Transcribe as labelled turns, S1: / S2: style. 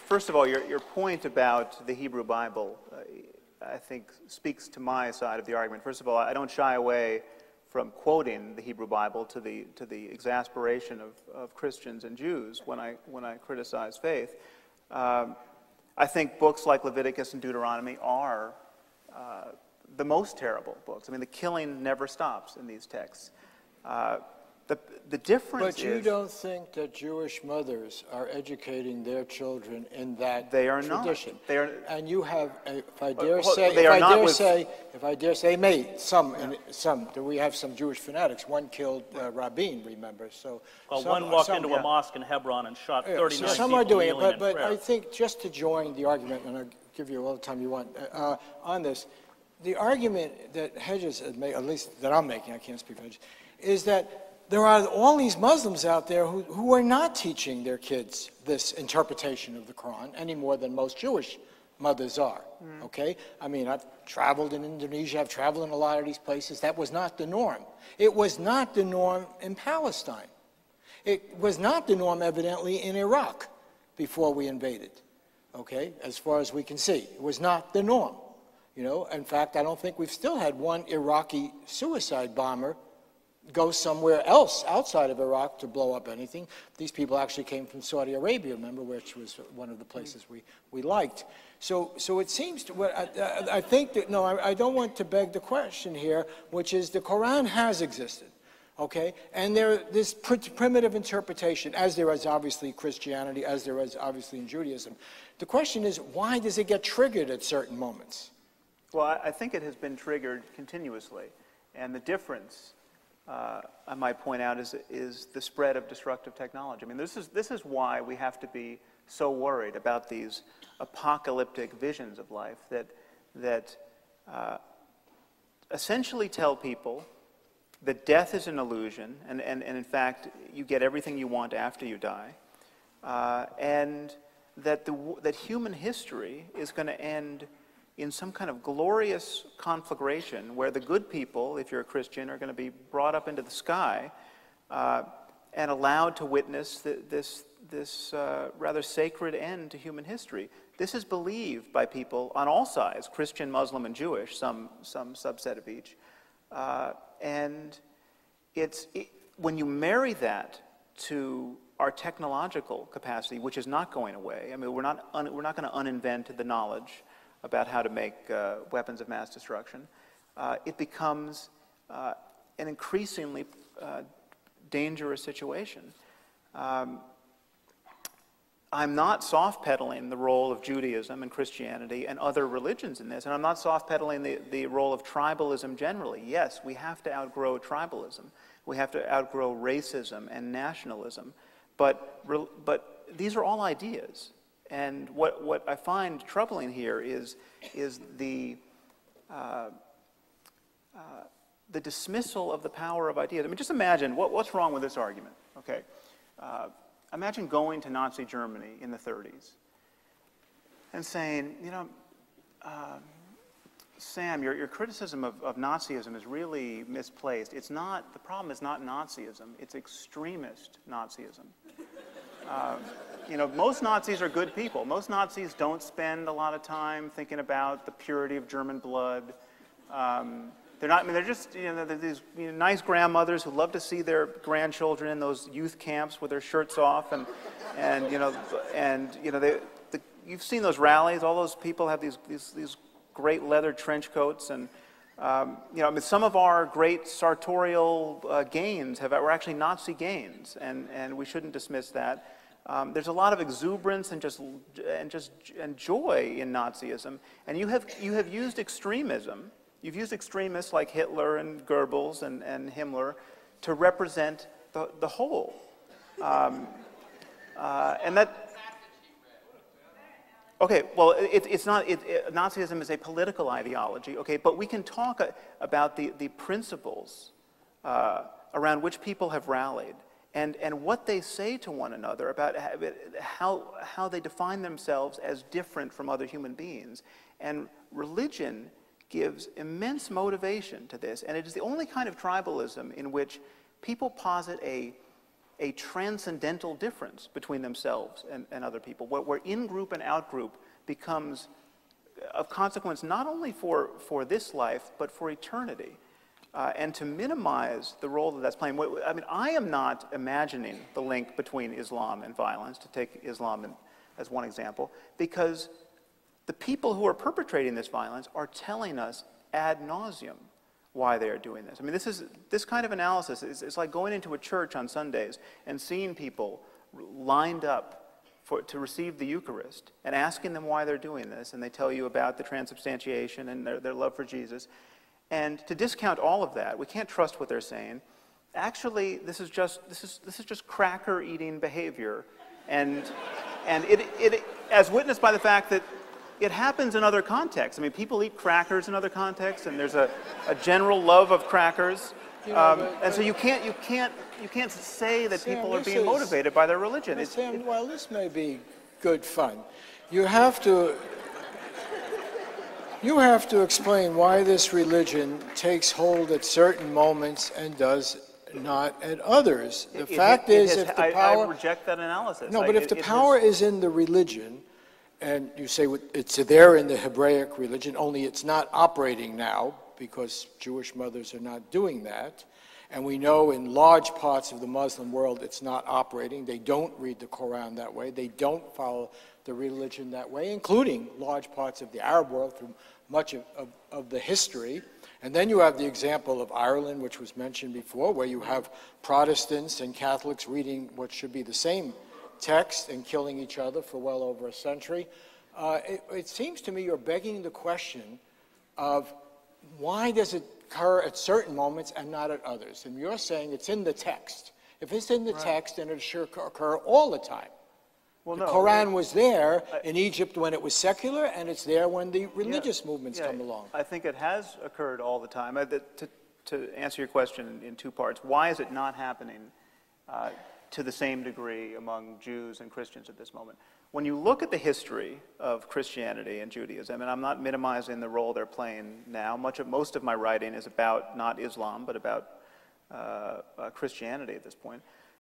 S1: First of all, your point about the Hebrew Bible, I think, speaks to my side of the argument. First of all, I don't shy away from quoting the Hebrew Bible to the exasperation of Christians and Jews when I criticize faith. I think books like Leviticus and Deuteronomy are the most terrible books. I mean, the killing never stops in these texts. The difference is...
S2: But you don't think that Jewish mothers are educating their children in that
S1: they are
S2: tradition?
S1: Not. They are,
S2: and you have, if I dare say, some. Do we have some Jewish fanatics? One killed Rabin, remember? So
S3: well, one walked into a mosque in Hebron and shot 39
S2: so some
S3: people
S2: are doing it, but
S3: prayer.
S2: I think just to join the argument, and I'll give you all the time you want on this, the argument that Hedges has made, at least that I'm making, I can't speak for Hedges, is that there are all these Muslims out there who are not teaching their kids this interpretation of the Quran any more than most Jewish mothers are, okay? I mean, I've traveled in Indonesia, I've traveled in a lot of these places. That was not the norm. It was not the norm in Palestine. It was not the norm, evidently, in Iraq before we invaded, okay, as far as we can see. It was not the norm, you know? In fact, I don't think we've still had one Iraqi suicide bomber go somewhere else outside of Iraq to blow up anything. These people actually came from Saudi Arabia, remember, which was one of the places we liked. So it seems to, I think that, no, I don't want to beg the question here, which is the Quran has existed, okay? And this primitive interpretation, as there is obviously Christianity, as there is obviously in Judaism. The question is, why does it get triggered at certain moments?
S1: Well, I think it has been triggered continuously. And the difference, I might point out, is the spread of destructive technology. I mean, this is why we have to be so worried about these apocalyptic visions of life that essentially tell people that death is an illusion, and in fact, you get everything you want after you die, and that human history is going to end in some kind of glorious conflagration where the good people, if you're a Christian, are going to be brought up into the sky and allowed to witness this rather sacred end to human history. This is believed by people on all sides, Christian, Muslim, and Jewish, some subset of each. And when you marry that to our technological capacity, which is not going away, I mean, we're not going to uninvent the knowledge about how to make weapons of mass destruction, it becomes an increasingly dangerous situation. I'm not soft-pedaling the role of Judaism and Christianity and other religions in this, and I'm not soft-pedaling the role of tribalism generally. Yes, we have to outgrow tribalism. We have to outgrow racism and nationalism. But these are all ideas. And what I find troubling here is the dismissal of the power of ideas. I mean, just imagine what's wrong with this argument. Okay, imagine going to Nazi Germany in the 30s and saying, you know, Sam, your criticism of Nazism is really misplaced. It's not. The problem is not Nazism. It's extremist Nazism. You know, most Nazis are good people. Most Nazis don't spend a lot of time thinking about the purity of German blood. They're not. I mean, they're just they're these nice grandmothers who love to see their grandchildren in those youth camps with their shirts off, and you've seen those rallies. All those people have these great leather trench coats, and I mean, some of our great sartorial gains were actually Nazi gains, and we shouldn't dismiss that. There's a lot of exuberance and joy in Nazism, and you have used extremism. You've used extremists like Hitler and Goebbels and Himmler to represent the whole, and that. Okay, well, it's not. Nazism is a political ideology. Okay, but we can talk about the principles around which people have rallied. And what they say to one another about how they define themselves as different from other human beings. And religion gives immense motivation to this. And it is the only kind of tribalism in which people posit a a transcendental difference between themselves and other people, where in-group and out-group becomes of consequence not only for this life, but for eternity. And to minimize the role that that's playing. I mean, I am not imagining the link between Islam and violence, to take Islam as one example, because the people who are perpetrating this violence are telling us ad nauseum why they are doing this. I mean, this kind of analysis is like going into a church on Sundays and seeing people lined up to receive the Eucharist and asking them why they're doing this, and they tell you about the transubstantiation and their love for Jesus. And to discount all of that, we can't trust what they're saying. Actually, this is just cracker-eating behavior, and it as witnessed by the fact that it happens in other contexts. I mean, people eat crackers in other contexts, and there's a general love of crackers. And so you can't say that
S2: Sam,
S1: people are being motivated by their religion.
S2: Sam, while this may be good fun, you have to explain why this religion takes hold at certain moments and does not at others. The fact is, if the power...
S1: I reject that analysis.
S2: No, but if the power is in the religion, and you say it's there in the Hebraic religion, only it's not operating now because Jewish mothers are not doing that, and we know in large parts of the Muslim world it's not operating. They don't read the Quran that way. They don't follow the religion that way, including large parts of the Arab world through much of the history. And then you have the example of Ireland, which was mentioned before, where you have Protestants and Catholics reading what should be the same text and killing each other for well over a century. It seems to me you're begging the question of why does it occur at certain moments and not at others? And you're saying it's in the text. If it's in the text, then it should occur all the time. Well, the Quran was there in Egypt when it was secular, and it's there when the religious movements come along.
S1: I think it has occurred all the time. To answer your question in two parts, why is it not happening to the same degree among Jews and Christians at this moment? When you look at the history of Christianity and Judaism, and I'm not minimizing the role they're playing now, most of my writing is about not Islam, but about Christianity at this point.